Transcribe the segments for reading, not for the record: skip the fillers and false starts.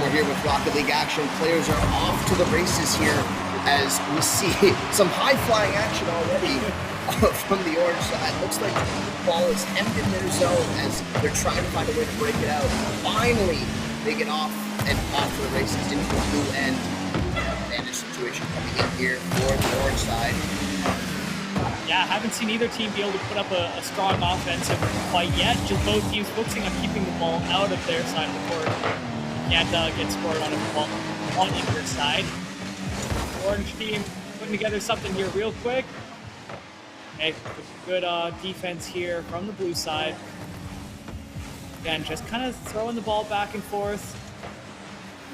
we're here with Rocket League action. Players are off to the races here as we see some high-flying action already from the orange side. Looks like the ball is hemmed in their zone as they're trying to find a way to break it out. Finally, they get off and off to the races into the blue end. Advantage situation coming in here for the orange side. Yeah, haven't seen either team be able to put up a strong offensive fight yet. Just both teams focusing on keeping the ball out of their side of the court. Can't get scored on a ball on either side. Orange team putting together something here real quick. Okay, good defense here from the blue side. Again, just kind of throwing the ball back and forth.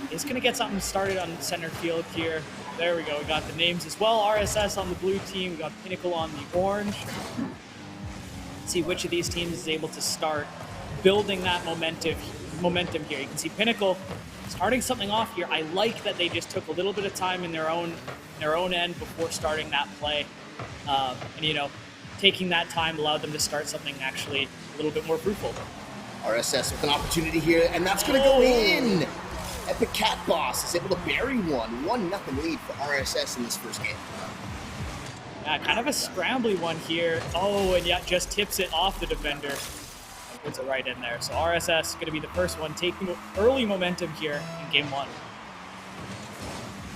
He's going to get something started on center field here. There we go. We got the names as well. RSS on the blue team. We got Pinnacle on the orange. Let's see which of these teams is able to start building that momentum here. You can see Pinnacle starting something off here. I like that they just took a little bit of time in their own end before starting that play. And, you know, taking that time allowed them to start something actually a little bit more fruitful. RSS with an opportunity here, and that's going to go in. Epic Cat Boss is able to bury one. 1-0 lead for RSS in this first game. Yeah, kind of a scrambly one here. Oh, and yeah, just tips it off the defender. Puts it right in there. So RSS going to be the first one taking early momentum here in game one.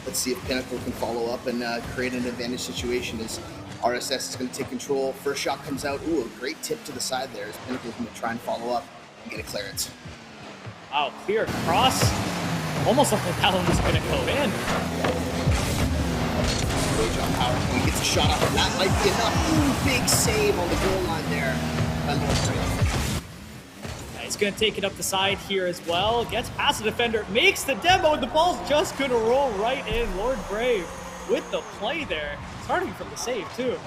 Let's see if Pinnacle can follow up and create an advantage situation as RSS is going to take control. First shot comes out. Ooh, a great tip to the side there as Pinnacle is going to try and follow up and get a clearance. Wow, clear cross. Almost like that one was going to go in. Great job, Power. He gets a shot off, and that might be enough. Ooh, big save on the goal line there by Lord Brave. He's going to take it up the side here as well. Gets past the defender, makes the demo, and the ball's just going to roll right in. Lord Brave with the play there. Starting from the save, too.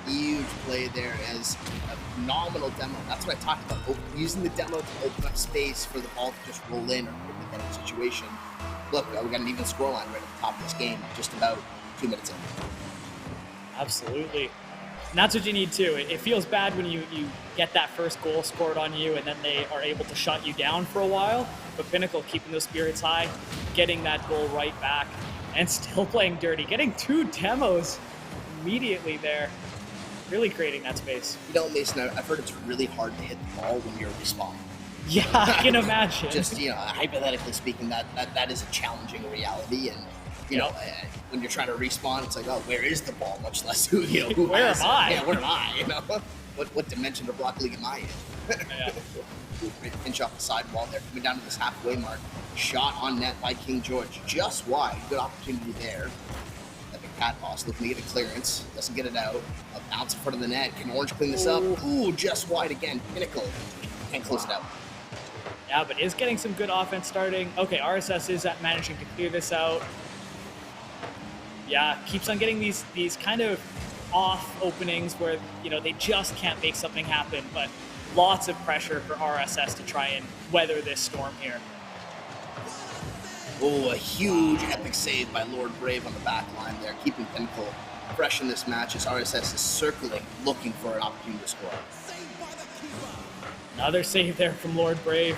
Huge play there as a phenomenal demo. That's what I talked about. Using the demo to open up space for the ball to just roll in or get in a situation. Look, we got an even scoreline right at the top of this game, just about 2 minutes in. Absolutely. And that's what you need too. It feels bad when you get that first goal scored on you and then they are able to shut you down for a while. But Pinnacle keeping those spirits high, getting that goal right back, and still playing dirty. Getting 2 demos immediately there. Really creating that space. You know, Mason, I've heard it's really hard to hit the ball when you're responding. Yeah, I can imagine. Just, you know, hypothetically speaking, that is a challenging reality. And, you know, when you're trying to respawn, it's like, oh, where is the ball? Much less who where am I? Yeah, where am I? You know, what dimension of Rocket League am I in? Yeah. Great pinch off the sidewall there, coming down to this halfway mark. Shot on net by King George, just wide. Good opportunity there. Epic Cat Boss looking to get a clearance, doesn't get it out. A bounce in front of the net. Can Orange clean this up? Ooh, just wide again. Pinnacle can't close it out. Yeah, but is getting some good offense starting. Okay, RSS is managing to clear this out. Yeah, keeps on getting these kind of off openings where, you know, they just can't make something happen, but lots of pressure for RSS to try and weather this storm here. Oh, a huge epic save by Lord Brave on the back line there, keeping Pinnacle fresh in this match as RSS is circling, looking for an opportunity to score. Another save there from Lord Brave.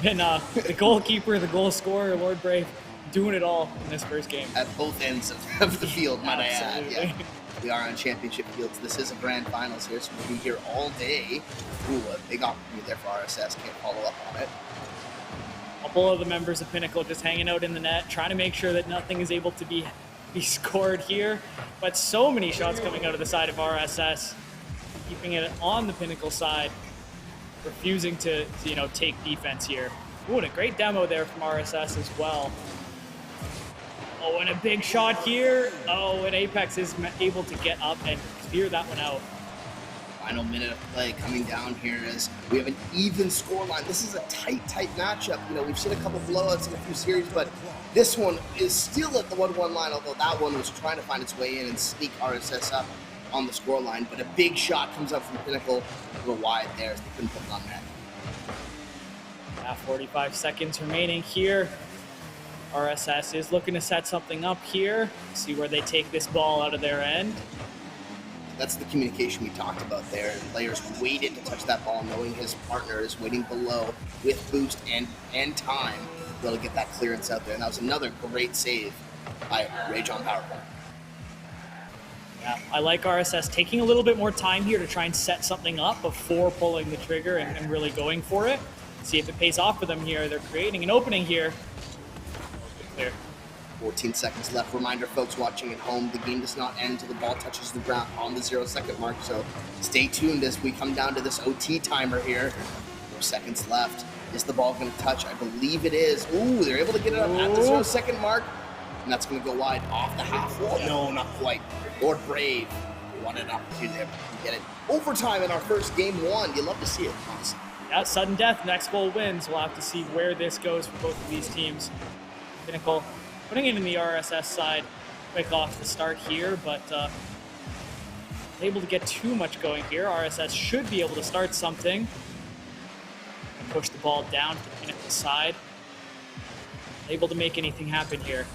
Been the goalkeeper, the goal scorer, Lord Brave, doing it all in this first game. At both ends of the field, might I add. Absolutely. Yeah. We are on championship fields. This is a grand finals here, so we'll be here all day. Ooh, a big opportunity there for RSS. Can't follow up on it. A couple of the members of Pinnacle just hanging out in the net, trying to make sure that nothing is able to be scored here. But so many shots coming out of the side of RSS, keeping it on the Pinnacle side, refusing to take defense here. Ooh, and a great demo there from RSS as well. Oh, and a big shot here. Oh, and Apex is able to get up and clear that one out. Final minute of play coming down here as we have an even scoreline. This is a tight matchup. You know, we've seen a couple blowouts in a few series, but this one is still at the 1-1 line, although that one was trying to find its way in and sneak RSS up on the scoreline. But a big shot comes up from Pinnacle. A little wide there as they couldn't put it on net. Yeah, 45 seconds remaining here. RSS is looking to set something up here. See where they take this ball out of their end. That's the communication we talked about there. Players waited to touch that ball, knowing his partner is waiting below with boost and time to be able to get that clearance out there. And that was another great save by Rage on PowerPoint. Yeah, I like RSS taking a little bit more time here to try and set something up before pulling the trigger and really going for it. See if it pays off for them here. They're creating an opening here. Clear. 14 seconds left. Reminder, folks watching at home, the game does not end until the ball touches the ground on the 0-second mark. So stay tuned as we come down to this OT timer here. 4 seconds left. Is the ball going to touch? I believe it is. Ooh, they're able to get it up at the 0-second mark. And that's going to go wide off the half wall. No, not quite. Lord Brave wanted an opportunity to get it. Overtime in our first game one. You love to see it, Thomas. Yeah, sudden death. Next goal wins. We'll have to see where this goes for both of these teams. Pinnacle putting it in the RSS side quick off the start here, but able to get too much going here. RSS should be able to start something. And push the ball down to the Pinnacle side. Able to make anything happen here.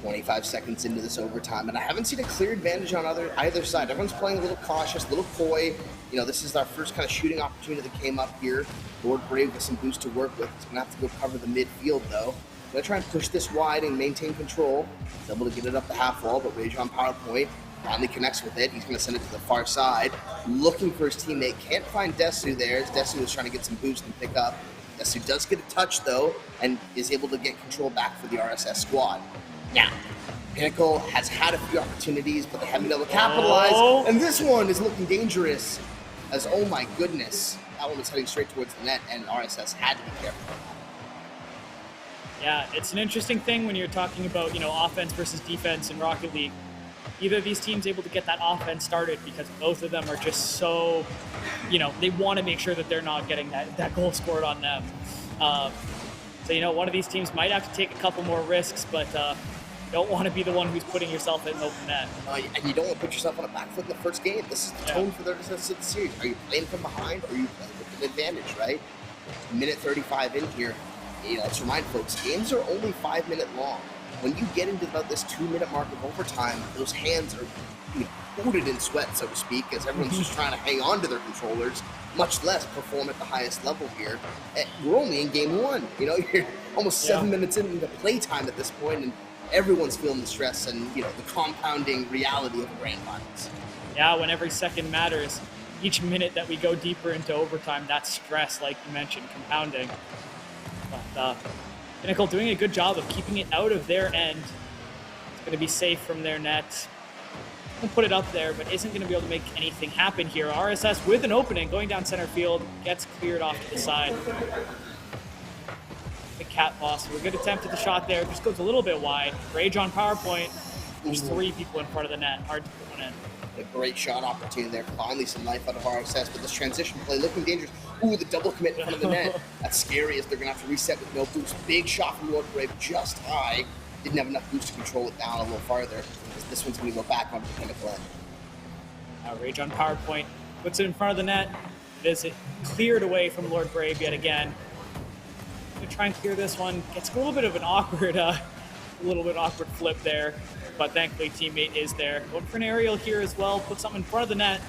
25 seconds into this overtime, and I haven't seen a clear advantage on either side. Everyone's playing a little cautious, a little coy. You know, this is our first kind of shooting opportunity that came up here. Lord Brave with some boost to work with. He's going to have to go cover the midfield, though. Going to try and push this wide and maintain control. He's able to get it up the half wall, but Rage on PowerPoint finally connects with it. He's going to send it to the far side, looking for his teammate. Can't find Desu there, as Desu is trying to get some boost and pick up. Desu does get a touch, though, and is able to get control back for the RSS squad. Now, Pinnacle has had a few opportunities, but they haven't been able to capitalize. And this one is looking dangerous as, oh my goodness, that one was heading straight towards the net, and RSS had to be careful. Yeah, it's an interesting thing when you're talking about, offense versus defense in Rocket League. Either of these teams able to get that offense started because both of them are just so, they want to make sure that they're not getting that goal scored on them. So, one of these teams might have to take a couple more risks, but you don't want to be the one who's putting yourself in an open net. And you don't want to put yourself on a back foot in the first game. This is the tone for the rest of the series. Are you playing from behind, or are you playing with an advantage, right? Minute 35 in here. Let's remind folks, games are only 5 minutes long. When you get into about this 2-minute mark of overtime, those hands are coated in sweat, so to speak, as everyone's just trying to hang on to their controllers, much less perform at the highest level here. And we're only in game one. You're almost 7 minutes into playtime at this point, and everyone's feeling the stress and, the compounding reality of the grand finals. Yeah, when every second matters, each minute that we go deeper into overtime, that stress, like you mentioned, compounding. But Pinnacle doing a good job of keeping it out of their end. It's going to be safe from their net. We'll put it up there, but isn't going to be able to make anything happen here. RSS with an opening, going down center field, gets cleared off to the side. The cat boss, a good attempt at the shot there, just goes a little bit wide. Rage on PowerPoint. There's 3 people in front of the net. Hard to put one in. A great shot opportunity there. Finally some life out of RSS, but this transition play looking dangerous. Ooh, the double commit in front of the net. That's scary as they're going to have to reset with no boost. Big shot from Lord Brave, just high. Didn't have enough boost to control it down a little farther. This one's going to go back onto the Pinnacle end. Rage on PowerPoint puts it in front of the net. It is cleared away from Lord Brave yet again. Going to try and clear this one. Gets a little bit of an awkward, flip there, but thankfully teammate is there. Going for an aerial here as well. Put something in front of the net.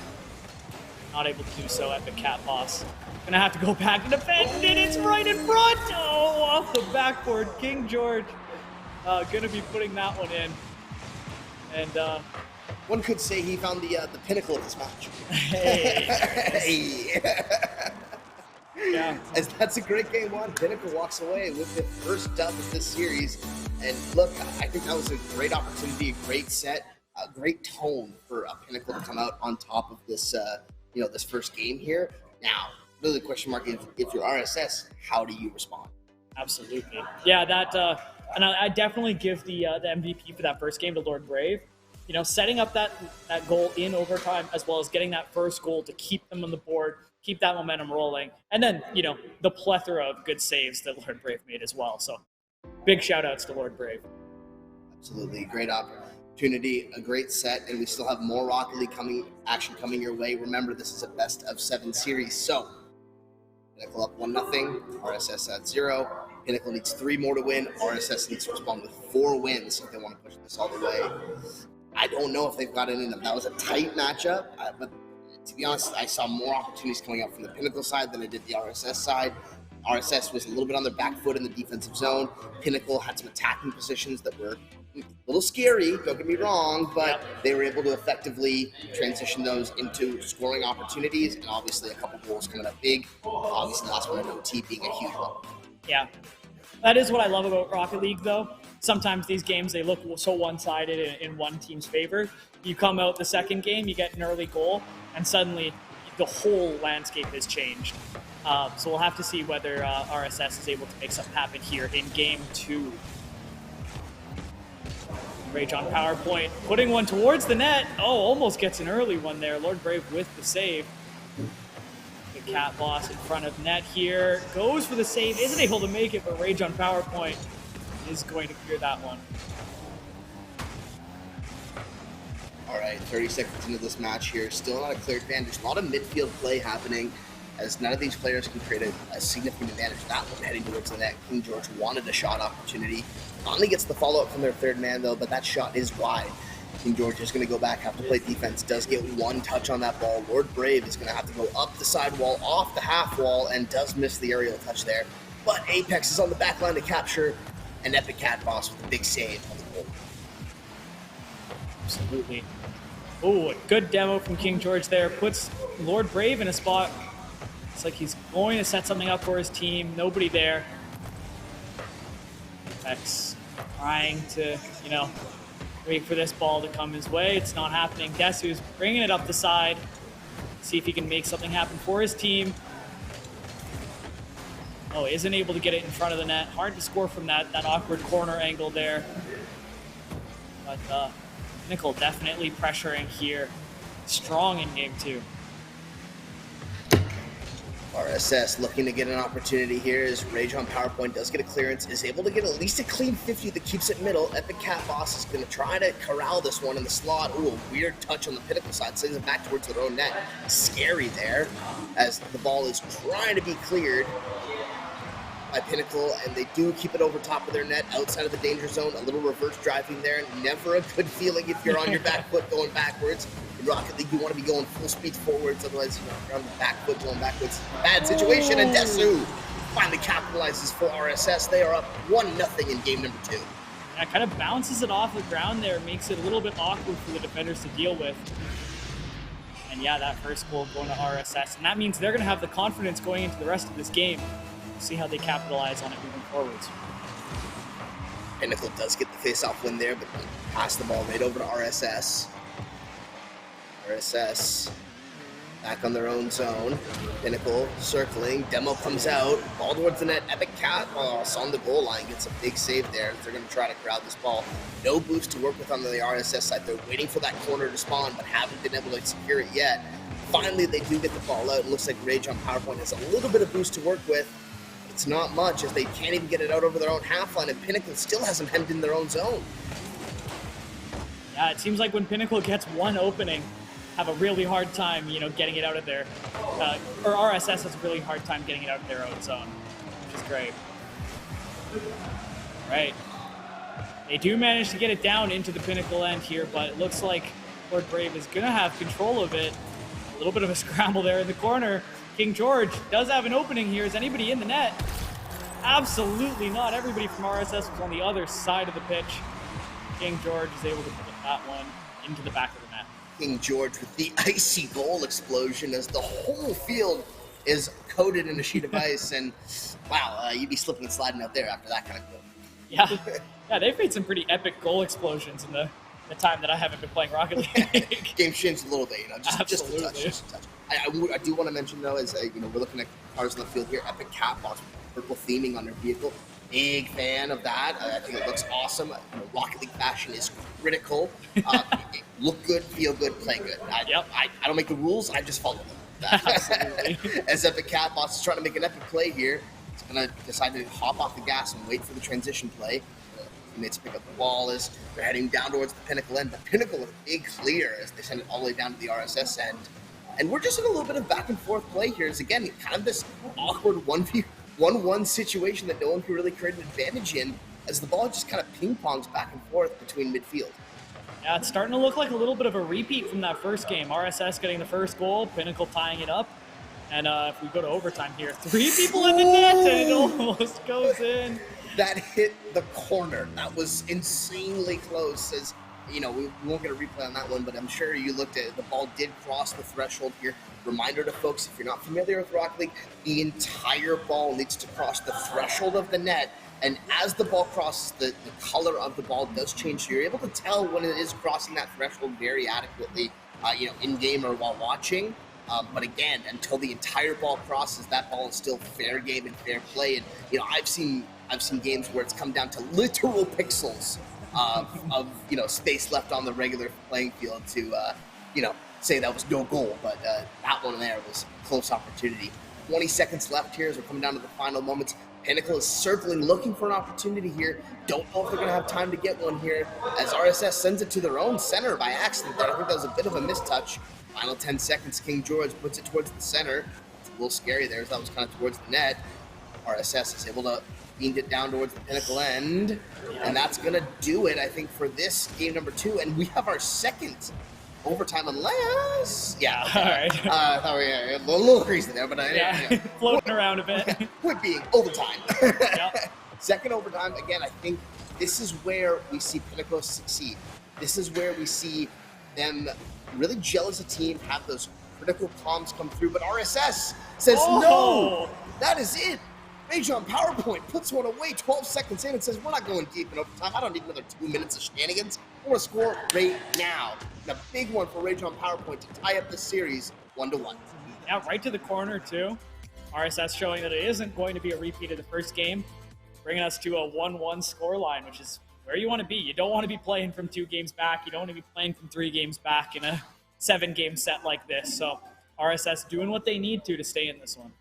Not able to do so. Epic cat boss. Going to have to go back and defend, and it's right in front. Oh, off the backboard. King George going to be putting that one in. And one could say he found the pinnacle of this match. Hey. Yeah. As that's a great game one. Pinnacle walks away with the first dub of this series. And look, I think that was a great opportunity, a great set, a great tone for Pinnacle to come out on top of this, this first game here. Now, really the question mark is, if you're RSS, how do you respond? Absolutely. Yeah, and I definitely give the MVP for that first game to Lord Brave. Setting up that goal in overtime, as well as getting that first goal to keep them on the board, keep that momentum rolling. And then, the plethora of good saves that Lord Brave made as well. So big shout outs to Lord Brave. Absolutely. Great opportunity, a great set, and we still have more Rocket League action coming your way. Remember, this is a best of 7 series. So Pinnacle up 1-0, RSS at 0. Pinnacle needs 3 more to win. RSS needs to respond with 4 wins if they want to push this all the way. I don't know if they've got it in them. That was a tight matchup, but to be honest, I saw more opportunities coming up from the Pinnacle side than I did the RSS side. RSS was a little bit on their back foot in the defensive zone. Pinnacle had some attacking positions that were a little scary, don't get me wrong, but they were able to effectively transition those into scoring opportunities, and obviously a couple goals coming up big. Obviously the last one in OT being a huge one. Yeah. That is what I love about Rocket League, though. Sometimes these games, they look so one-sided in one team's favor. You come out the second game, you get an early goal, and suddenly the whole landscape has changed. So we'll have to see whether RSS is able to make something happen here in Game 2. Rage on PowerPoint, putting one towards the net. Oh, almost gets an early one there. Lord Brave with the save. The Cat Boss in front of net here. Goes for the save, isn't able to make it, but Rage on PowerPoint is going to clear that one. All right, 30 seconds into this match here. Still not a clear advantage. A lot of midfield play happening as none of these players can create a significant advantage. That one heading towards the net. King George wanted a shot opportunity. Finally gets the follow-up from their third man, though, but that shot is wide. King George is going to go back, have to play defense. Does get one touch on that ball. Lord Brave is going to have to go up the side wall, off the half wall, and does miss the aerial touch there. But Apex is on the back line to capture an Epic Cat Boss with a big save on the goal. Absolutely. Oh, a good demo from King George there. Puts Lord Brave in a spot. It's like he's going to set something up for his team. Nobody there. Apex trying to, wait for this ball to come his way. It's not happening. Desu's bringing it up the side. See if he can make something happen for his team. Oh, isn't able to get it in front of the net. Hard to score from that awkward corner angle there. But Nickel definitely pressuring here. Strong in Game 2. RSS looking to get an opportunity here as Rage on PowerPoint does get a clearance, is able to get at least a clean 50 that keeps it middle. Epic Cat Boss is going to try to corral this one in the slot. Ooh, a weird touch on the Pinnacle side, sends it back towards their own net. Scary there as the ball is trying to be cleared by Pinnacle, and they do keep it over top of their net outside of the danger zone. A little reverse driving there. Never a good feeling if you're on your back foot going backwards. In Rocket League, you want to be going full speed forwards, otherwise, you're on the back foot going backwards. Bad situation, and Desu finally capitalizes for RSS. They are up 1-0 in game number 2. Yeah, kind of bounces it off the ground there, makes it a little bit awkward for the defenders to deal with. And yeah, that first goal going to RSS, and that means they're going to have the confidence going into the rest of this game. See how they capitalize on it moving forwards. Pinnacle does get the face-off win there, but pass the ball right over to RSS. RSS back on their own zone. Pinnacle circling. Demo comes out. Ball towards the net. Epic Cat Boss on the goal line. Gets a big save there. They're going to try to crowd this ball. No boost to work with on the RSS side. They're waiting for that corner to spawn, but haven't been able to secure it yet. Finally, they do get the ball out. It looks like Rage on PowerPoint has a little bit of boost to work with. It's not much as they can't even get it out over their own half line, and Pinnacle still hasn't hemmed in their own zone. Yeah, it seems like when Pinnacle gets one opening, have a really hard time, getting it out of their, or RSS has a really hard time getting it out of their own zone, which is great. Right. They do manage to get it down into the Pinnacle end here, but it looks like Lord Brave is going to have control of it. A little bit of a scramble there in the corner. King George does have an opening here. Is anybody in the net? Absolutely not. Everybody from RSS was on the other side of the pitch. King George is able to put that one into the back of the net. King George with the icy goal explosion as the whole field is coated in a sheet of ice. And wow, you'd be slipping and sliding out there after that kind of goal. Yeah, they've made some pretty epic goal explosions in the time that I haven't been playing Rocket League. Game changed a little bit, just a touch. I do want to mention though, as we're looking at cars on the field here, Epic Cat Boss, purple theming on their vehicle. Big fan of that. I think it looks awesome. Rocket League fashion is critical. Look good, feel good, play good. I don't make the rules. I just follow them. As Epic Cat Boss is trying to make an epic play here, he's gonna decide to hop off the gas and wait for the transition play. Teammates pick up the ball as they're heading down towards the Pinnacle end. The Pinnacle with a big clear as they send it all the way down to the RSS end. And we're just in a little bit of back and forth play here. As again, kind of this awkward 1v1 situation that no one can really create an advantage in, as the ball just kind of ping-pongs back and forth between midfield. Yeah, it's starting to look like a little bit of a repeat from that first game. RSS getting the first goal, Pinnacle tying it up. And if we go to overtime here, 3 people in the net, and it almost goes in. That hit the corner. That was insanely close. As you know, we won't get a replay on that one, but I'm sure you looked at it. The ball did cross the threshold here. Reminder to folks, if you're not familiar with Rocket League, the entire ball needs to cross the threshold of the net. And as the ball crosses, the color of the ball does change. So you're able to tell when it is crossing that threshold very adequately, in game or while watching. But again, until the entire ball crosses, that ball is still fair game and fair play. And I've seen games where it's come down to literal pixels of space left on the regular playing field to say that was no goal. But that one there was a close opportunity. 20 seconds left here as we're coming down to the final moments. Pinnacle is circling, looking for an opportunity here. Don't know if they're going to have time to get one here, as RSS sends it to their own center by accident there. I think that was a bit of a mistouch. Final 10 seconds, King George puts it towards the center. It's a little scary there, as that was kind of towards the net. RSS is able to beam it down towards the Pinnacle end, and that's going to do it, I think, for this game number 2. And we have our second overtime, unless... Yeah. All right. I thought we were a little crazy there, but... Floating around a bit. Quit being overtime. Yep. Second overtime, again, I think this is where we see Pinnacle succeed. This is where we see them really gel as a team, have those critical comms come through, but RSS says, no, that is it. Rajon PowerPoint puts one away 12 seconds in and says, we're not going deep in overtime. I don't need another 2 minutes of shenanigans. I want to score right now. And a big one for Rajon PowerPoint to tie up the series 1-1. Yeah, right to the corner, too. RSS showing that it isn't going to be a repeat of the first game, bringing us to a 1-1 scoreline, which is where you want to be. You don't want to be playing from 2 games back. You don't want to be playing from 3 games back in a 7-game set like this. So RSS doing what they need to stay in this one.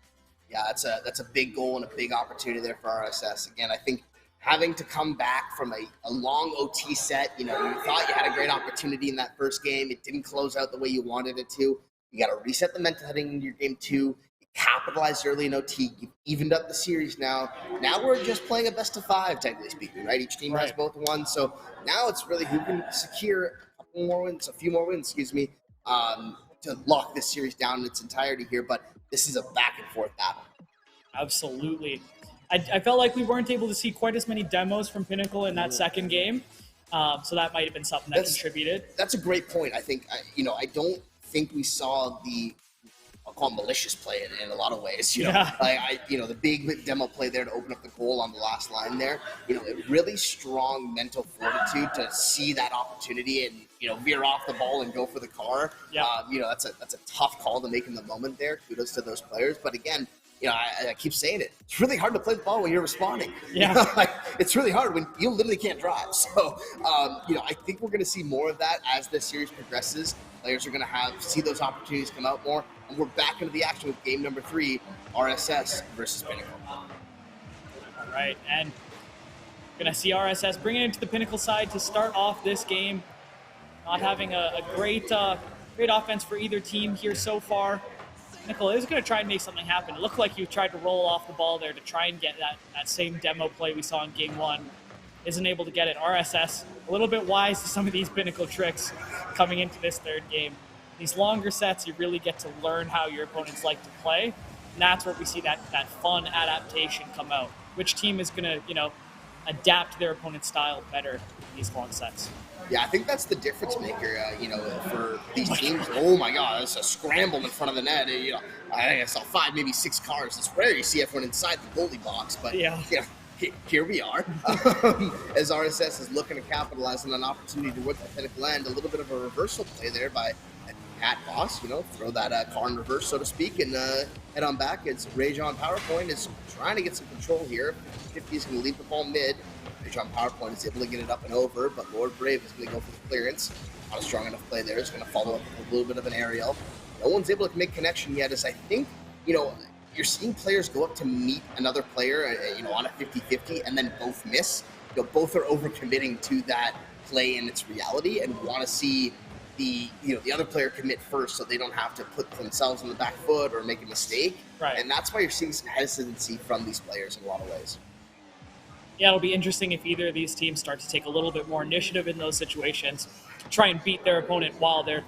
Yeah, that's a big goal and a big opportunity there for RSS. Again, I think having to come back from a long OT set, you thought you had a great opportunity in that first game. It didn't close out the way you wanted it to. You got to reset the mental heading into your game 2. You capitalized early in OT. You've evened up the series now. Now we're just playing a best of 5, technically speaking, right? Each team has both won. So now it's really who can secure a few more wins, to lock this series down in its entirety here. But this is a back and forth battle. Absolutely. I felt like we weren't able to see quite as many demos from Pinnacle in that second game. So that might have been something that contributed. That's a great point. I think, I don't think we saw I'll call it malicious play in a lot of ways. The big demo play there to open up the goal on the last line there. A really strong mental fortitude to see that opportunity and veer off the ball and go for the car. Yeah. That's a tough call to make in the moment there. Kudos to those players. But again, I keep saying it. It's really hard to play the ball when you're responding. Yeah. It's really hard when you literally can't drive. So, I think we're going to see more of that as the series progresses. Players are going to see those opportunities come out more. And we're back into the action with game number 3, RSS versus Pinnacle. All right. And going to see RSS bring it into the Pinnacle side to start off this game. Not having a great offense for either team here so far. Pinnacle is going to try and make something happen. It looked like you tried to roll off the ball there to try and get that same demo play we saw in game 1. Isn't able to get it. RSS, a little bit wise to some of these Pinnacle tricks coming into this third game. These longer sets, you really get to learn how your opponents like to play. And that's where we see that fun adaptation come out. Which team is going to, adapt their opponent's style better in these long sets. Yeah, I think that's the difference maker, for these teams. Oh my God, it's a scramble in front of the net. I think I saw 5, maybe 6 cars. It's rare you see everyone inside the goalie box, but here we are. As RSS is looking to capitalize on an opportunity towards the Pinnacle end. A little bit of a reversal play there by Pat Boss, throw that car in reverse, so to speak, and head on back. It's Rajon PowerPoint is trying to get some control here. 50 is going to leave the ball mid. Rajon PowerPoint is able to get it up and over, but Lord Brave is going to go for the clearance. Not a strong enough play there. It's going to follow up with a little bit of an aerial. No one's able to make connection yet, as I think, you're seeing players go up to meet another player, on a 50-50, and then both miss. Both are overcommitting to that play in its reality and want to see the other player commit first, so they don't have to put themselves on the back foot or make a mistake. Right. And that's why you're seeing some hesitancy from these players in a lot of ways. Yeah, it'll be interesting if either of these teams start to take a little bit more initiative in those situations. try and beat their opponent while they're,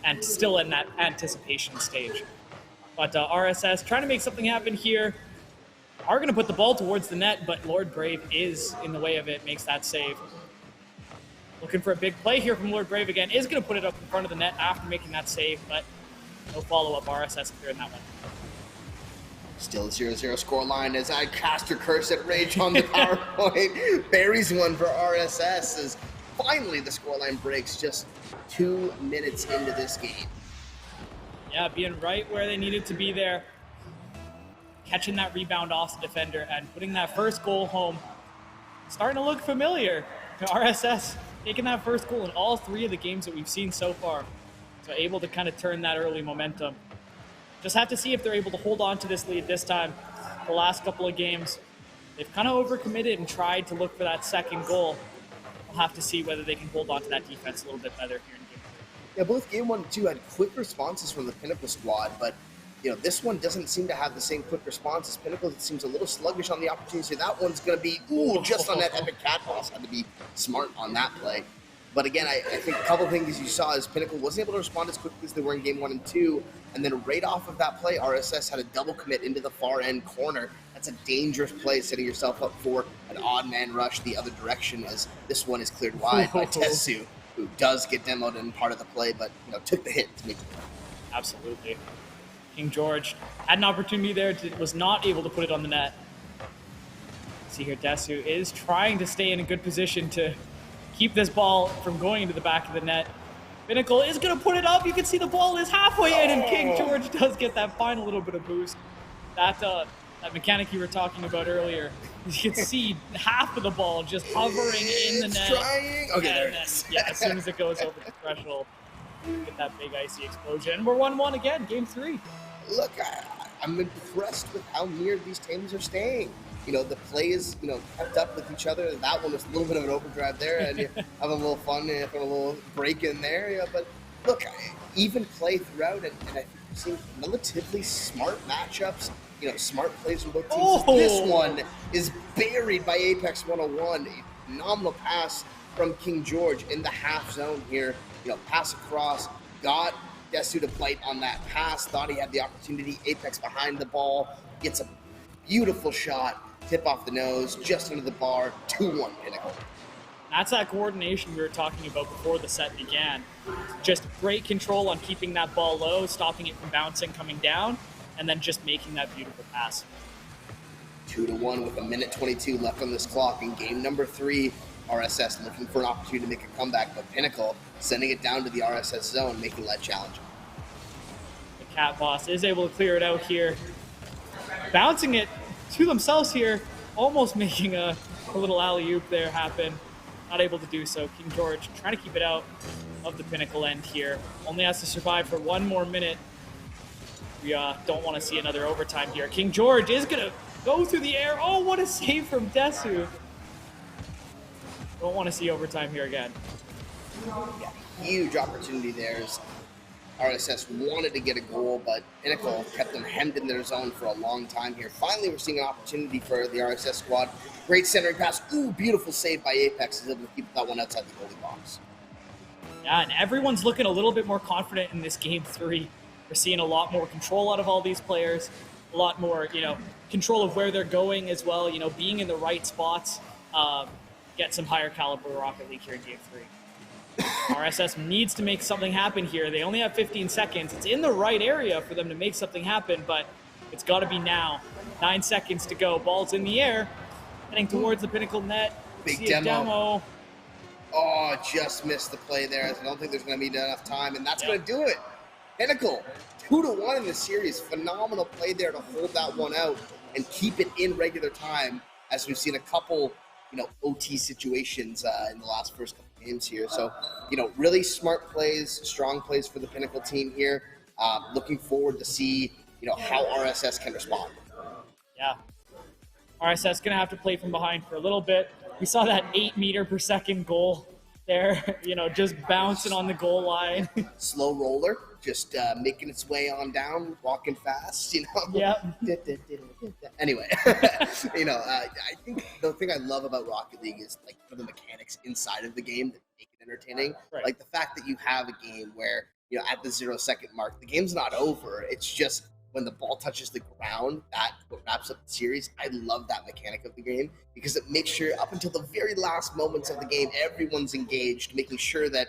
and still in that anticipation stage. But RSS trying to make something happen here. Are going to put the ball towards the net, but Lord Brave is in the way of it, makes that save. Looking for a big play here from Lord Brave again. Is going to put it up in front of the net after making that save, but no follow-up. RSS clearing that one. Still a 0-0 score line as I cast your curse at Rage on the power point. Buries one for RSS as finally the scoreline breaks just 2 minutes into this game. Yeah, being right where they needed to be there. Catching that rebound off the defender and putting that first goal home. Starting to look familiar. RSS taking that first goal in all 3 of the games that we've seen so far. So able to kind of turn that early momentum. Just have to see if they're able to hold on to this lead this time. The last couple of games, they've kind of overcommitted and tried to look for that second goal. We'll have to see whether they can hold on to that defense a little bit better here in game 3. Yeah, both game 1 and 2 had quick responses from the Pinnacle squad, but this one doesn't seem to have the same quick responses. Pinnacle seems a little sluggish on the opportunity. That one's going to be, just on that epic cat toss. Had to be smart on that play. But again, I think a couple of things you saw is Pinnacle wasn't able to respond as quickly as they were in game 1 and 2. And then right off of that play, RSS had a double commit into the far end corner. That's a dangerous play, setting yourself up for an odd man rush the other direction, as this one is cleared wide by Tessu, who does get demoed in part of the play, but took the hit to make the play. Absolutely. King George had an opportunity there, was not able to put it on the net. See here, Desu is trying to stay in a good position to keep this ball from going into the back of the net. Pinnacle is going to put it up. You can see the ball is halfway in, and King George does get that final little bit of boost. That mechanic you were talking about earlier, you can see half of the ball just hovering in the net. Trying. Okay, there it is. Yeah, as soon as it goes over the threshold, get that big icy explosion. And we're 1-1 again, game 3. Look, I'm impressed with how near these teams are staying. The plays, kept up with each other. That one was a little bit of an overdrive there, and you're having a little fun, and having a little break in there. But look, even play throughout, and I think we're seeing relatively smart matchups. Smart plays from both teams. Oh. This one is buried by Apex 101. A phenomenal pass from King George in the half zone here. Pass across, got Desu to bite on that pass, thought he had the opportunity. Apex behind the ball, gets a beautiful shot, tip off the nose, just under the bar, 2-1 Pinnacle. That's that coordination we were talking about before the set began. Just great control on keeping that ball low, stopping it from bouncing, coming down, and then just making that beautiful pass. 2-1 with 1:22 left on this clock in game number 3. RSS looking for an opportunity to make a comeback, but Pinnacle sending it down to the RSS zone, making that challenging. The Cat Boss is able to clear it out here. Bouncing it to themselves here, almost making a little alley-oop there happen. Not able to do so. King George trying to keep it out of the Pinnacle end here. Only has to survive for 1 more minute. We don't want to see another overtime here. King George is going to go through the air. Oh, what a save from Desu. Don't want to see overtime here again. Yeah, huge opportunity there. RSS wanted to get a goal, but Pinnacle kept them hemmed in their zone for a long time here. Finally, we're seeing an opportunity for the RSS squad. Great centering pass. Ooh, beautiful save by Apex. He's able to keep that one outside the goalie box. Yeah, and everyone's looking a little bit more confident in this game 3. We're seeing a lot more control out of all these players, a lot more, control of where they're going as well, being in the right spots. Get some higher caliber Rocket League here in game 3. RSS needs to make something happen here. They only have 15 seconds. It's in the right area for them to make something happen, but it's got to be now. 9 seconds to go. Ball's in the air, heading towards the Pinnacle net. Big demo. Oh, just missed the play there. I don't think there's going to be enough time, and that's going to do it. Pinnacle, 2-1 in the series. Phenomenal play there to hold that one out and keep it in regular time, as we've seen a couple OT situations in the last first couple games here. So, really smart plays, strong plays for the Pinnacle team here. Looking forward to see, how RSS can respond. Yeah. RSS going to have to play from behind for a little bit. We saw that 8 meter per second goal there, you know, just bouncing on the goal line. Slow roller, just making its way on down, walking fast, you know? Yep. Anyway, you know, I think the thing I love about Rocket League is like the mechanics inside of the game that make it entertaining. Right. Like the fact that you have a game where, you know, at the 0-second mark, the game's not over. It's just when the ball touches the ground, that's what wraps up the series. I love that mechanic of the game because it makes sure up until the very last moments of the game, everyone's engaged, making sure that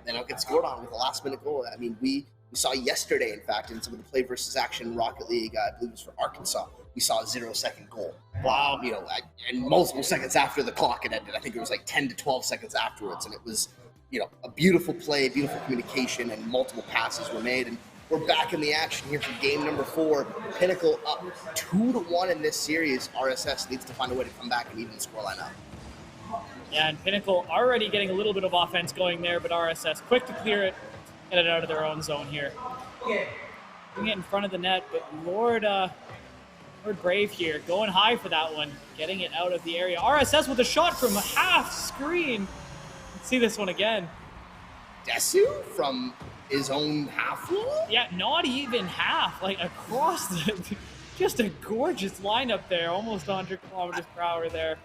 they don't get scored on with a last-minute goal. I mean, we saw yesterday, in fact, in some of the play versus action Rocket League, I believe it was for Arkansas, we saw a 0-second goal. Wow. You know, and multiple seconds after the clock had ended. I think it was like 10 to 12 seconds afterwards, and it was, you know, a beautiful play, beautiful communication, and multiple passes were made. And we're back in the action here for game number 4. Pinnacle up 2-1 in this series. RSS needs to find a way to come back and even the scoreline up. Yeah, and Pinnacle already getting a little bit of offense going there, but RSS quick to clear it, get it out of their own zone here. Bring it in front of the net, but Lord Brave here, going high for that one, getting it out of the area. RSS with a shot from a half screen. Let's see this one again. Desu from his own half wall? Yeah, not even half, like across the, just a gorgeous lineup there, almost 100 kilometers per hour there.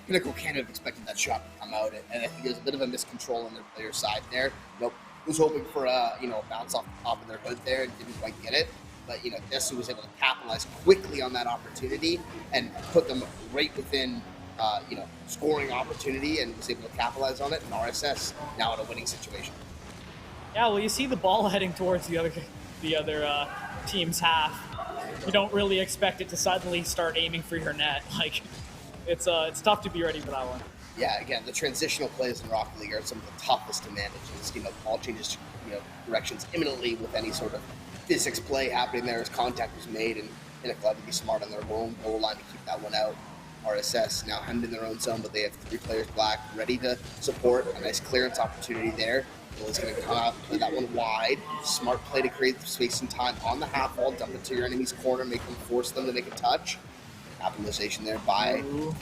Pinnacle can't have expected that shot to come out, and I think there's a bit of a miscontrol on their player side there. Nope, was hoping for a bounce off the top of their hood there and didn't quite get it. But Desu was able to capitalize quickly on that opportunity and put them right within scoring opportunity and was able to capitalize on it. And RSS now in a winning situation. Yeah, well, you see the ball heading towards the other team's half. You don't really expect it to suddenly start aiming for your net. Like, it's tough to be ready for that one. Yeah, again, the transitional plays in Rocket League are some of the toughest to manage. The ball changes directions imminently with any sort of physics play happening there as contact was made, and Pinnacle had to be smart on their own goal line to keep that one out. RSS now hemmed in their own zone, but they have 3 players black ready to support. A nice clearance opportunity there. Is going to come out, play that one wide. Smart play to create the space and time on the half wall, dump it to your enemy's corner, force them to make a touch. Capitalization there by. Ooh,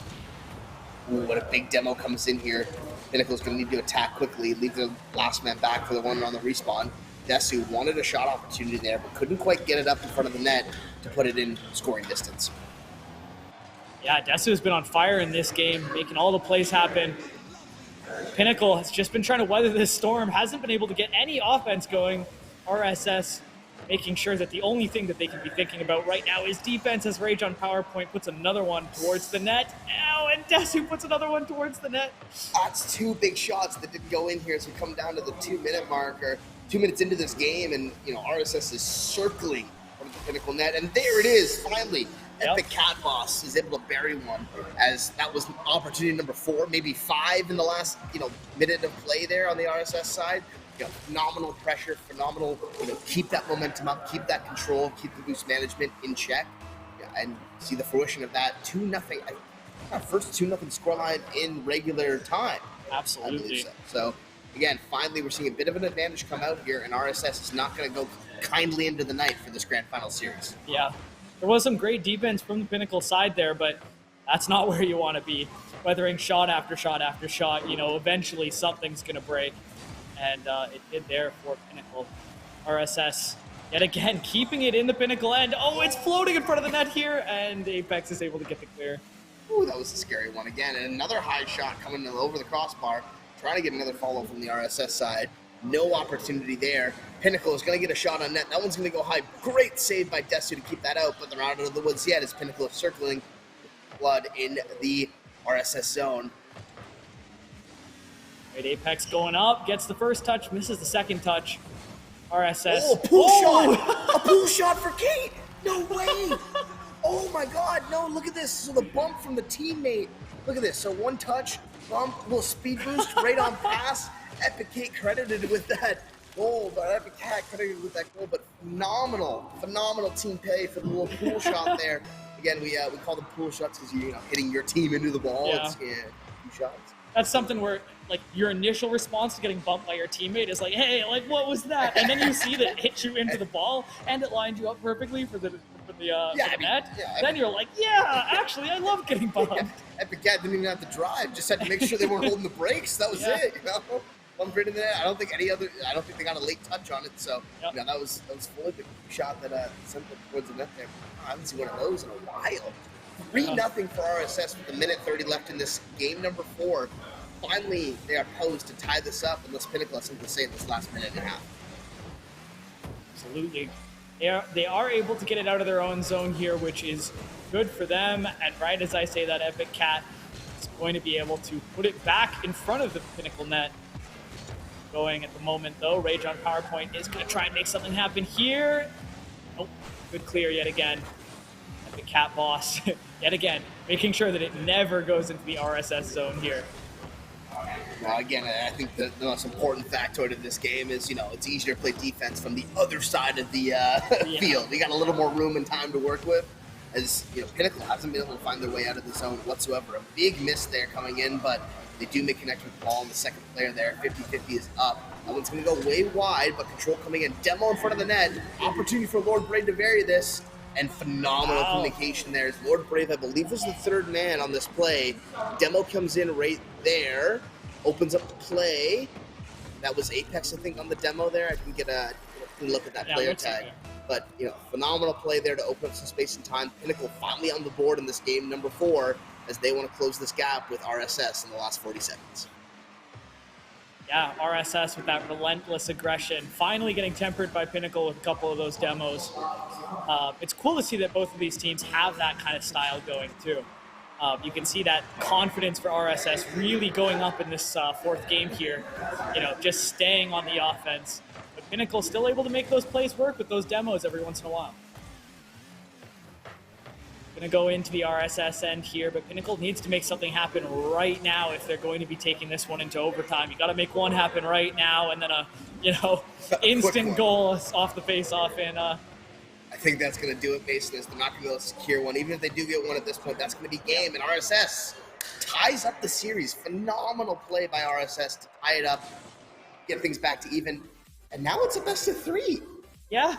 what a big demo comes in here. Pinnacle's going to need to attack quickly, leave the last man back for the one on the respawn. Desu wanted a shot opportunity there, but couldn't quite get it up in front of the net to put it in scoring distance. Yeah, Desu has been on fire in this game, making all the plays happen. Pinnacle has just been trying to weather this storm, hasn't been able to get any offense going. RSS making sure that the only thing that they can be thinking about right now is defense, as Rage on PowerPoint puts another one towards the net. Ow, and Desu puts another one towards the net. That's 2 big shots that didn't go in here as we come down to the 2-minute marker. 2 minutes into this game, and RSS is circling from the Pinnacle net, and there it is, finally. Epic Cat Boss is able to bury one, as that was opportunity number 4, maybe 5 in the last minute of play there on the RSS side. Phenomenal pressure, phenomenal. Keep that momentum up, keep that control, keep the boost management in check, and see the fruition of that 2-0. Our first 2-0 scoreline in regular time. Absolutely. So again, finally, we're seeing a bit of an advantage come out here, and RSS is not going to go kindly into the night for this grand final series. Yeah. There was some great defense from the Pinnacle side there, but that's not where you want to be. Weathering shot after shot after shot, eventually something's going to break. And it did there for Pinnacle. RSS, yet again, keeping it in the Pinnacle end. Oh, it's floating in front of the net here, and Apex is able to get the clear. Ooh, that was a scary one again. And another high shot coming over the crossbar, trying to get another follow from the RSS side. No opportunity there. Pinnacle is going to get a shot on net. That one's going to go high. Great save by Desu to keep that out, but they're not out of the woods yet as Pinnacle is circling blood in the RSS zone. Right, Apex going up, gets the first touch, misses the second touch. RSS. Oh, pull shot! A pull shot for Kate! No way! Oh my god, no, look at this. So the bump from the teammate. Look at this. So one touch, bump, little speed boost, right on pass. Epic Kate credited with that goal, but Epic Cat credited with that goal, but phenomenal team play for the little pool shot there. Again, we call them pool shots because you're hitting your team into the ball. Yeah. It's 2 shots. That's something where your initial response to getting bumped by your teammate is like, hey, what was that? And then you see that it hit you into the ball and it lined you up perfectly for the net. Then you're like, yeah, actually, I love getting bumped. Epic Cat didn't even have to drive; just had to make sure they weren't holding the brakes. That was it. bumped right in there. I don't think they got a late touch on it. So Yep. you know, that was fully the shot that sent it towards the net there. I haven't seen one of those in a while. 3-0 for RSS with a minute 30 left in this game number 4. Finally, they are posed to tie this up, unless Pinnacle has something to say in this last minute and a half. Absolutely. They are able to get it out of their own zone here, which is good for them. And right as I say that, Epic Cat is going to be able to put it back in front of the Pinnacle net. Going at the moment, though, Rage on PowerPoint is going to try and make something happen here. Oh, good clear yet again. Epic Cat boss, yet again, making sure that it never goes into the RSS zone here. Well, again, I think the most important factor to this game is, you know, it's easier to play defense from the other side of the field. You got a little more room and time to work with. As you know, Pinnacle hasn't been able to find their way out of the zone whatsoever. A big miss there coming in, but they do make connection with the ball, and the second player there, 50-50 is up. That one's going to go way wide, but control coming in. Demo in front of the net. Opportunity for Lord Brave to vary this, and phenomenal communication there. As Lord Brave, I believe, was the third man on this play. Demo comes in right there, opens up the play. That was Apex, I think, on the demo there. I can look at that player tag. But, you know, phenomenal play there to open up some space and time. Pinnacle finally on the board in this game number 4 as they want to close this gap with RSS in the last 40 seconds. Yeah, RSS with that relentless aggression, finally getting tempered by Pinnacle with a couple of those demos. It's cool to see that both of these teams have that kind of style going, too. You can see that confidence for RSS really going up in this 4th game here, you know, just staying on the offense. But Pinnacle still able to make those plays work with those demos every once in a while. Going to go into the RSS end here, but Pinnacle needs to make something happen right now if they're going to be taking this one into overtime. You got to make one happen right now, and then a, you know, instant goal off the face-off. And I think that's going to do it, Mason, is they're not going to be able to secure one. Even if they do get one at this point, that's going to be game. And RSS ties up the series. Phenomenal play by RSS to tie it up, get things back to even. And now it's a best of 3. Yeah.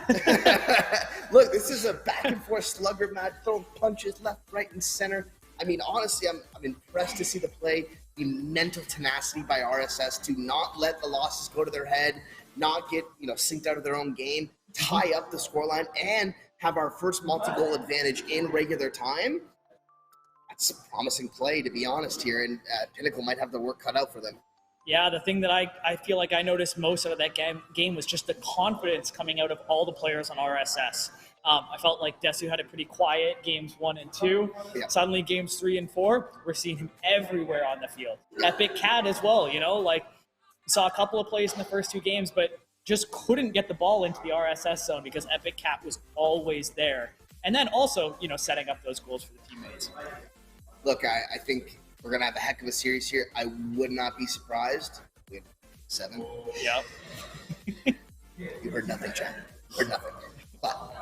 Look, this is a back-and-forth slugger match, throwing punches left, right, and center. I mean, honestly, I'm impressed to see the play, the mental tenacity by RSS to not let the losses go to their head, not get, you know, synced out of their own game, tie up the scoreline, and have our first multi-goal advantage in regular time. That's a promising play, to be honest here, and Pinnacle might have the work cut out for them. Yeah, the thing that I feel like I noticed most out of that game was just the confidence coming out of all the players on RSS. I felt like Desu had a pretty quiet games 1 and 2. Yeah. Suddenly games 3 and 4, we're seeing him everywhere on the field. Epic Cat as well, you know, like we saw a couple of plays in the first 2 games, but just couldn't get the ball into the RSS zone because Epic Cat was always there. And then also, you know, setting up those goals for the teammates. Look, I think we're going to have a heck of a series here. I would not be surprised. We have 7. Yep. You heard nothing, Chad. You heard nothing. But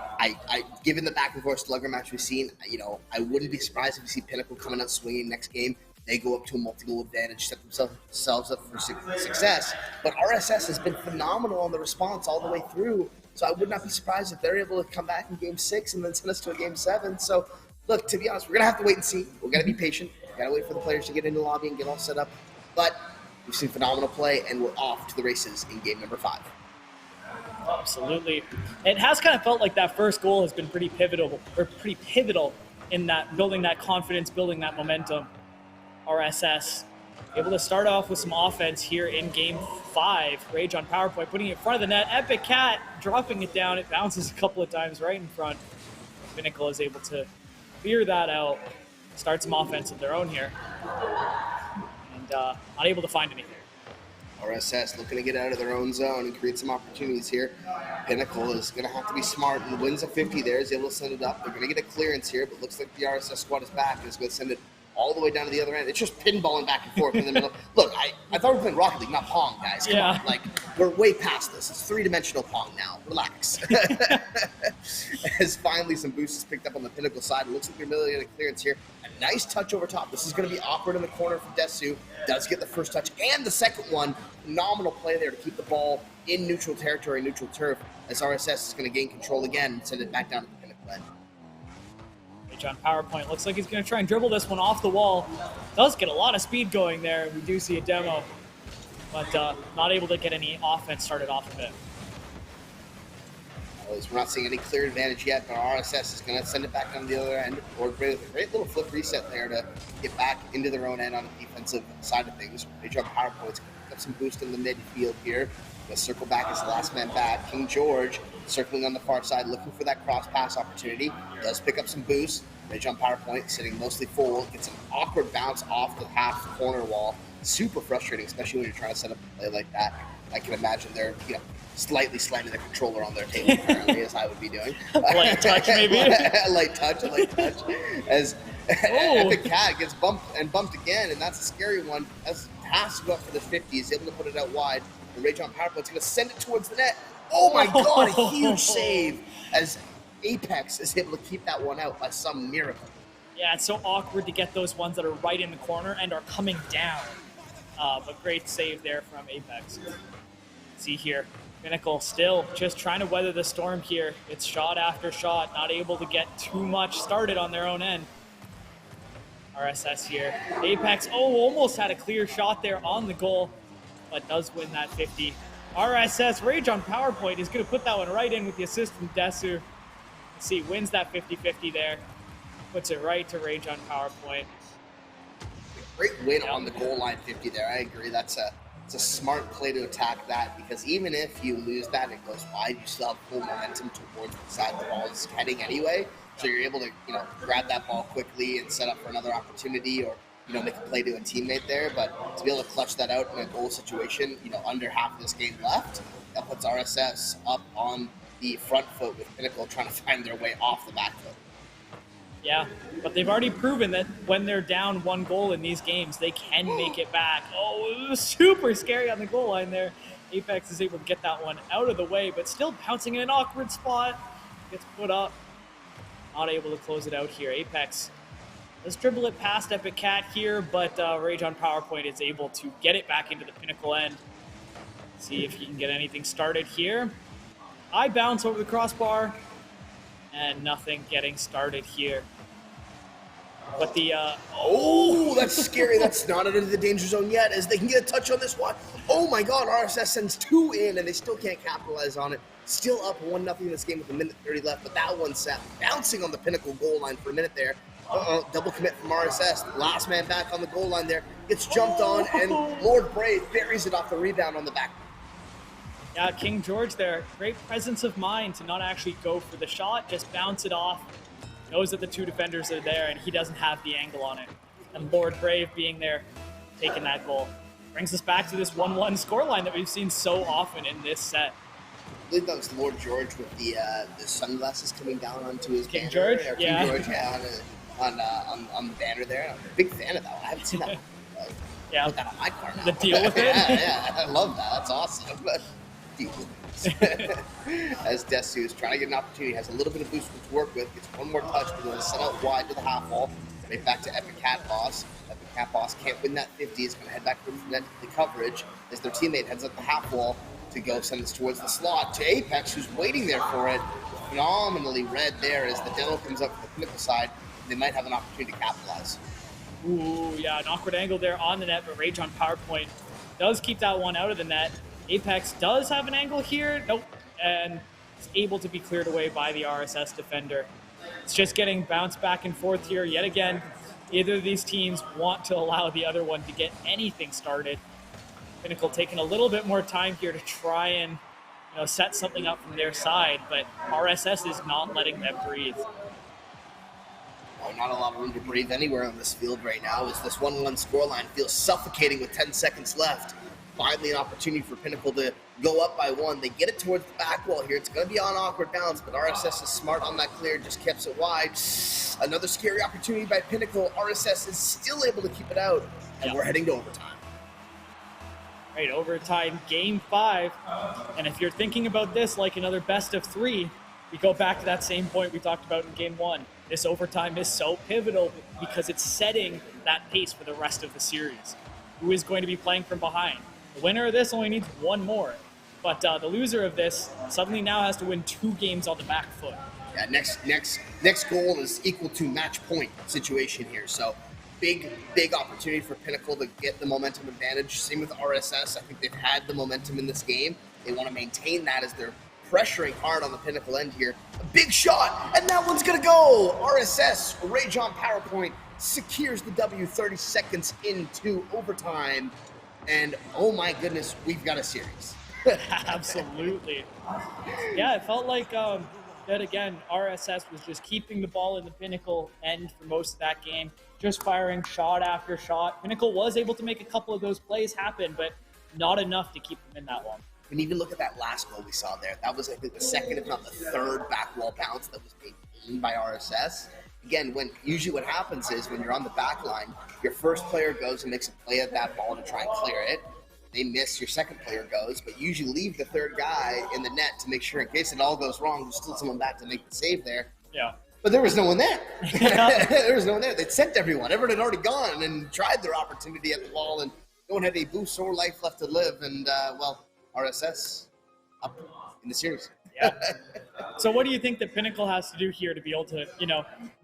given the back-and-forth slugger match we've seen, you know, I wouldn't be surprised if we see Pinnacle coming out swinging next game. They go up to a multi-goal advantage, set themselves up for success. But RSS has been phenomenal on the response all the way through. So I would not be surprised if they're able to come back in game 6 and then send us to a game 7. So, look, to be honest, we're going to have to wait and see. We're going to be patient. Got to wait for the players to get in the lobby and get all set up. But we've seen phenomenal play, and we're off to the races in game number 5. Absolutely. It has kind of felt like that first goal has been pretty pivotal in that building that confidence, building that momentum. RSS able to start off with some offense here in game 5. Rage on PowerPoint, putting it in front of the net. Epic Cat dropping it down. It bounces a couple of times right in front. Pinnacle is able to clear that out. Start some offense of their own here, and unable to find anything. RSS looking to get out of their own zone and create some opportunities here. Pinnacle is going to have to be smart and wins a 50 there. Is able to send it up. They're going to get a clearance here, but looks like the RSS squad is back and is going to send it all the way down to the other end. It's just pinballing back and forth in the middle. Look, I thought we were playing Rocket League, not Pong, guys. Come on. Like, we're way past this. It's 3-dimensional Pong now. Relax. As finally some boosts is picked up on the Pinnacle side. It looks like they're really getting a clearance here. A nice touch over top. This is going to be awkward in the corner for Desu. Does get the first touch and the second one. Phenomenal play there to keep the ball in neutral territory, neutral turf, as RSS is going to gain control again and send it back down to the Pinnacle end. On PowerPoint, looks like he's going to try and dribble this one off the wall. Does get a lot of speed going there. We do see a demo but not able to get any offense started off of it. We're not seeing any clear advantage yet, but RSS is going to send it back on the other end. Lord Bray with a great little flip reset there to get back into their own end on the defensive side of things. They drop power points, got some boost in the midfield here. Gonna circle back as the last man back. King George circling on the far side, looking for that cross pass opportunity. Does pick up some boost. They jump power point, sitting mostly full. Gets an awkward bounce off the half corner wall. Super frustrating, especially when you're trying to set up a play like that. I can imagine they're slightly slamming the controller on their table currently, as I would be doing. Light touch, maybe. a light touch. As Epic Cat gets bumped again, and that's a scary one. As has to go up for the 50, is able to put it out wide. The Rage on power point's going to send it towards the net. Oh my God, a huge save as Apex is able to keep that one out by some miracle. Yeah, it's so awkward to get those ones that are right in the corner and are coming down. But great save there from Apex. See here, Pinnacle still just trying to weather the storm here. It's shot after shot, not able to get too much started on their own end. RSS here. Apex, almost had a clear shot there on the goal, but does win that 50. RSS, Rage on PowerPoint, is going to put that one right in with the assist from Desu. See, wins that 50-50 there. Puts it right to Rage on PowerPoint. Great win on the goal line 50 there. I agree. It's a smart play to attack that, because even if you lose that and it goes wide, you still have full momentum towards the side the ball is heading anyway. So you're able to grab that ball quickly and set up for another opportunity, or make a play to a teammate there. But to be able to clutch that out in a goal situation, under half of this game left, that puts RSS up on the front foot with Pinnacle trying to find their way off the back foot. Yeah, but they've already proven that when they're down one goal in these games, they can make it back. It was super scary on the goal line there. Apex is able to get that one out of the way, but still bouncing in an awkward spot. Gets put up. Not able to close it out here. Apex does dribble it past Epic Cat here, but Rage on PowerPoint is able to get it back into the Pinnacle end. See if he can get anything started here. High bounce over the crossbar, and nothing getting started here. But that's scary. That's not into the danger zone yet, as they can get a touch on this one. Oh my God, RSS sends 2 in, and they still can't capitalize on it. Still up 1-0 in this game with 1:30 left, but that one's set. Bouncing on the Pinnacle goal line for a minute there. Double commit from RSS. Last man back on the goal line there. Gets jumped on, and Lord Brave buries it off the rebound on the back. Yeah, King George there. Great presence of mind to not actually go for the shot, just bounce it off. Knows that the 2 defenders are there, and he doesn't have the angle on it. And Lord Brave being there, taking that goal. Brings us back to this 1-1 scoreline that we've seen so often in this set. I believe that was Lord George with the sunglasses coming down onto his King banner. George? King George, yeah, on the banner there. I'm a big fan of that one. I haven't seen that one. Yeah. Put that on my car now. The deal with it? yeah, I love that. That's awesome. Deal with it. As Desu is trying to get an opportunity, has a little bit of boost to work with, gets one more touch, but then sent out wide to the half wall, right back to Epic Cat Boss. Epic Cat Boss can't win that 50. He's going to head back to the coverage as their teammate heads up the half wall to go send this towards the slot to Apex, who's waiting there for it. Phenomenally read there as the demo comes up from the Pinnacle side. They might have an opportunity to capitalize. Ooh, yeah, an awkward angle there on the net, but Rage on PowerPoint does keep that one out of the net. Apex does have an angle here. Nope. And it's able to be cleared away by the RSS defender. It's just getting bounced back and forth here yet again. Either of these teams want to allow the other one to get anything started. Pinnacle taking a little bit more time here to try and set something up from their side, but RSS is not letting them breathe. Not a lot of room to breathe anywhere on this field right now, as this 1-1 scoreline feels suffocating with 10 seconds left. Finally an opportunity for Pinnacle to go up by 1. They get it towards the back wall here. It's going to be on awkward balance, but RSS is smart on that clear, just keeps it wide. Another scary opportunity by Pinnacle. RSS is still able to keep it out, and we're heading to overtime. Right, overtime, game 5. And if you're thinking about this like another best of 3, we go back to that same point we talked about in game 1. This overtime is so pivotal because it's setting that pace for the rest of the series. Who is going to be playing from behind? The winner of this only needs 1 more. But the loser of this suddenly now has to win 2 games on the back foot. Yeah, next goal is equal to match point situation here. So big opportunity for Pinnacle to get the momentum advantage. Same with RSS. I think they've had the momentum in this game. They want to maintain that as they're pressuring hard on the Pinnacle end here. A big shot, and that one's going to go. RSS, Rage on PowerPoint, secures the W 30 seconds into overtime. And oh my goodness, we've got a series. Absolutely. Yeah, it felt like that again, RSS was just keeping the ball in the Pinnacle end for most of that game, just firing shot after shot. Pinnacle was able to make a couple of those plays happen, but not enough to keep them in that one. And even look at that last goal we saw there. That was, I think, the second, if not the third back wall bounce that was made by RSS. Again, usually what happens is when you're on the back line, your first player goes and makes a play at that ball to try and clear it. They miss, your second player goes, but you usually leave the third guy in the net to make sure in case it all goes wrong, there's still someone back to make the save there. Yeah. But there was no one there. There was no one there. They'd sent everyone. Everyone had already gone and tried their opportunity at the ball, and no one had a boost or life left to live. And, RSS up in the series. Yeah. So what do you think the Pinnacle has to do here to be able to,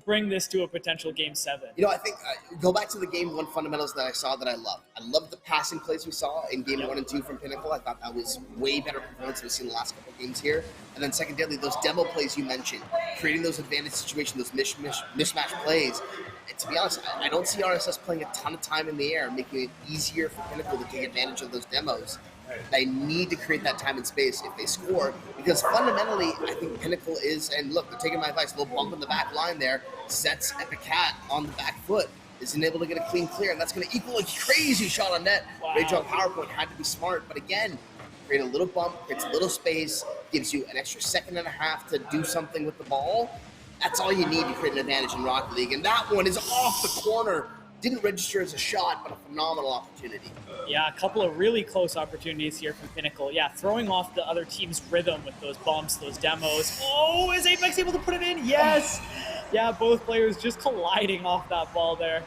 bring this to a potential Game 7? I think go back to the Game 1 fundamentals that I saw that I loved. I loved the passing plays we saw in Game 1 and 2 from Pinnacle. I thought that was way better performance than we've seen the last couple of games here. And then secondarily, those demo plays you mentioned, creating those advantage situations, those mismatch plays. And to be honest, I don't see RSS playing a ton of time in the air, making it easier for Pinnacle to take advantage of those demos. They need to create that time and space if they score, because fundamentally, I think Pinnacle is, and look, they're taking my advice, a little bump in the back line there, sets Epic Cat on the back foot, isn't able to get a clean clear, and that's going to equal a crazy shot on net. Wow. Rage on PowerPoint had to be smart, but again, create a little bump, creates a little space, gives you an extra second and a half to do something with the ball. That's all you need to create an advantage in Rocket League, and that one is off the corner. Didn't register as a shot, but a phenomenal opportunity. Yeah, a couple of really close opportunities here from Pinnacle. Yeah, throwing off the other team's rhythm with those bumps, those demos. Oh, is Apex able to put it in? Yes! Yeah, both players just colliding off that ball there.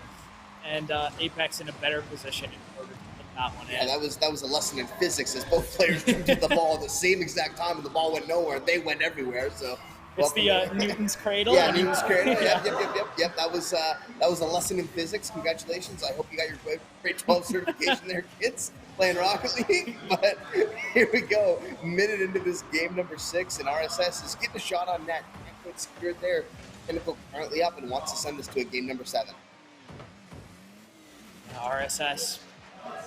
And Apex in a better position in order to put that one in. Yeah, that was a lesson in physics, as both players jumped at the ball at the same exact time, and the ball went nowhere. They went everywhere, so... It's the Newton's cradle. Yeah, Newton's cradle. Yep. That was a lesson in physics. Congratulations. I hope you got your grade 12 certification there, kids, playing Rocket League. But here we go. Minute into this game number 6, and RSS is getting a shot on net. Pinnacle secured there. Pinnacle currently up and wants to send this to a game number 7. RSS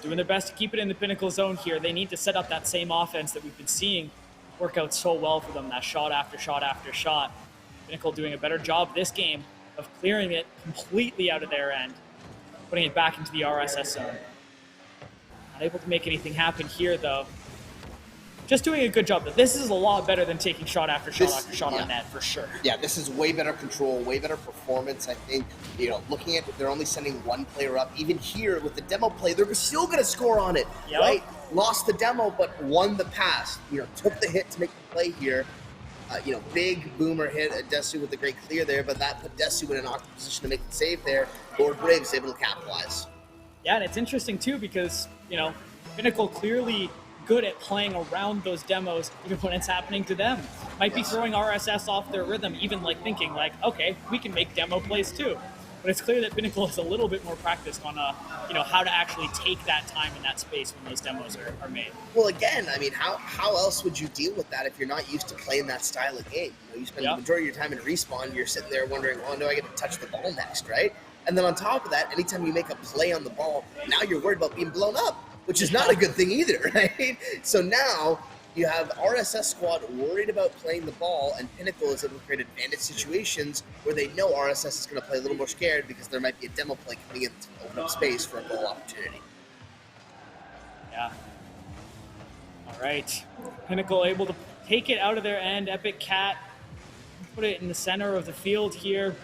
doing their best to keep it in the Pinnacle zone here. They need to set up that same offense that we've been seeing work out so well for them, that shot after shot after shot. Pinnacle doing a better job this game of clearing it completely out of their end, putting it back into the RSS zone. Not able to make anything happen here, though. Just doing a good job. This is a lot better than taking shot after shot on net, for sure. Yeah, this is way better control, way better performance. I think, looking at it, they're only sending one player up. Even here with the demo play, they're still going to score on it, right? Lost the demo, but won the pass. Took the hit to make the play here. Big boomer hit at Desu with a great clear there, but that put Desu in an awkward position to make the save there. Lord Braves able to capitalize. Yeah, and it's interesting, too, because, Pinnacle clearly good at playing around those demos even when it's happening to them. Might be throwing RSS off their rhythm, even thinking okay, we can make demo plays too. But it's clear that Pinnacle is a little bit more practiced on how to actually take that time and that space when those demos are made. Well, again, I mean, how else would you deal with that if you're not used to playing that style of game? You spend the majority of your time in respawn, you're sitting there wondering, do I get to touch the ball next, right? And then on top of that, anytime you make a play on the ball, now you're worried about being blown up, which is not a good thing either, right? So now you have RSS squad worried about playing the ball, and Pinnacle is able to create advantage situations where they know RSS is going to play a little more scared because there might be a demo play coming in to open up space for a goal opportunity. Yeah. All right. Pinnacle able to take it out of their end. Epic Cat put it in the center of the field here.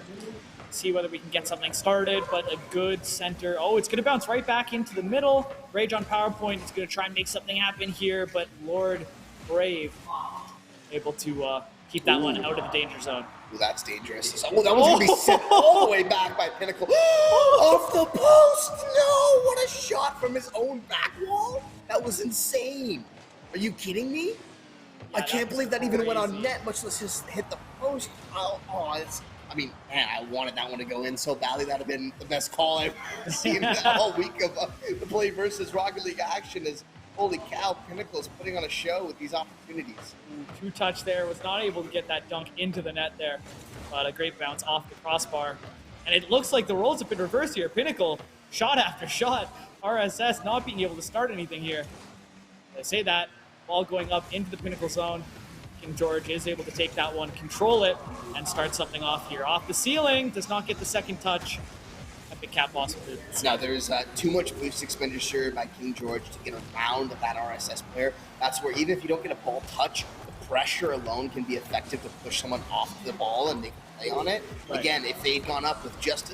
See whether we can get something started, but a good center. Oh, it's going to bounce right back into the middle. Rage on PowerPoint is going to try and make something happen here, but Lord Brave able to keep that one out of the danger zone. Ooh, that's dangerous. Oh, that was going to be sent all the way back by Pinnacle. Off the post! No! What a shot from his own back wall! That was insane. Are you kidding me? Yeah, I can't believe that even went on net, much less just hit the post. I mean, man, I wanted that one to go in so badly. That would have been the best call I've seen all week of the Play versus Rocket League action. Is holy cow, Pinnacle's putting on a show with these opportunities. Two touch there, was not able to get that dunk into the net there, but a great bounce off the crossbar. And it looks like the roles have been reversed here. Pinnacle, shot after shot. RSS not being able to start anything here. They say that, ball going up into the Pinnacle zone. King George is able to take that one, control it, and start something off here. Off the ceiling, does not get the second touch. Epic Cat Boss with it. Now, there's too much boost expenditure by King George to get around that RSS player. That's where even if you don't get a ball touch, the pressure alone can be effective to push someone off the ball and make a play on it. Right. Again, if they'd gone up with